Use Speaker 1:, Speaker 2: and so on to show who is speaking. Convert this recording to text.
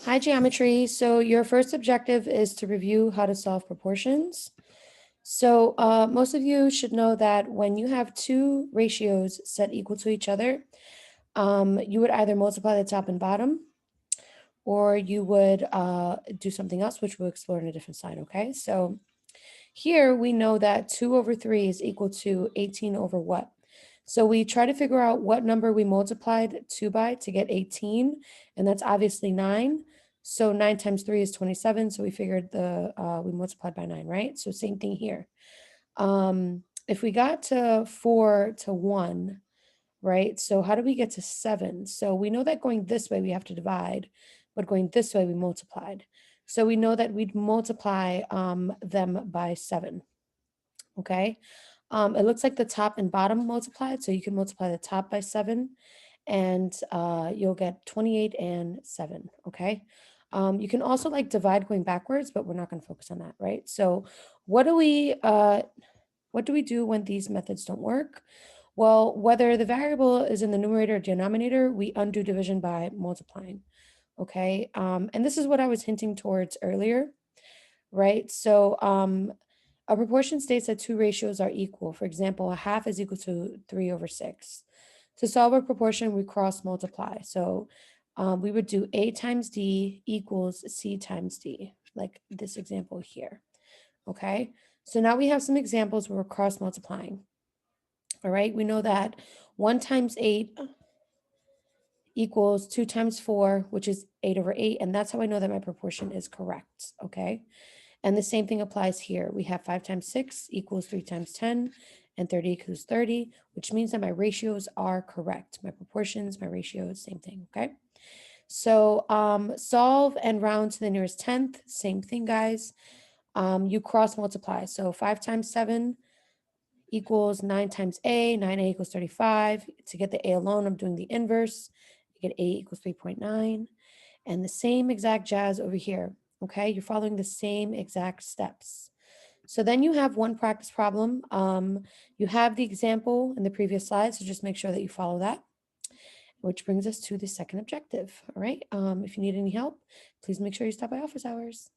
Speaker 1: Hi, Geometry. So your first objective is to review how to solve proportions. So most of you should know that when you have two ratios set equal to each other, you would either multiply the top and bottom, or you would do something else, which we'll explore in a different slide, okay? So here we know that 2 over 3 is equal to 18 over what? So we try to figure out what number we multiplied 2 by to get 18, and that's obviously 9. So 9 times 3 is 27, so we figured we multiplied by 9, right? So same thing here. If we got to 4 to 1, right? So how do we get to 7? So we know that going this way we have to divide, but going this way we multiplied. So we know that we'd multiply them by 7, okay? It looks like the top and bottom multiplied, so you can multiply the top by 7, and you'll get 28 and 7, okay? You can also like divide going backwards, but we're not going to focus on that, right? So what do we do when these methods don't work? Well, whether the variable is in the numerator or denominator, we undo division by multiplying, okay? And this is what I was hinting towards earlier, right? So a proportion states that two ratios are equal. For example, a half is equal to 3 over 6. To solve a proportion, we cross multiply. So we would do A times D equals C times D, like this example here, okay? So now we have some examples where we're cross multiplying. All right, we know that 1 times 8 equals 2 times 4, which is 8 over 8, and that's how I know that my proportion is correct, okay? And the same thing applies here. We have 5 times 6 equals 3 times 10, and 30 equals 30, which means that my ratios are correct. My proportions, my ratios, same thing, okay? So solve and round to the nearest 10th, same thing, guys. You cross multiply. So 5 times 7 equals 9 times A, 9A equals 35. To get the A alone, I'm doing the inverse. I get A equals 3.9. And the same exact jazz over here, okay? You're following the same exact steps. So then you have one practice problem. You have the example in the previous slide, so just make sure that you follow that, which brings us to the second objective, all right? If you need any help, please make sure you stop by office hours.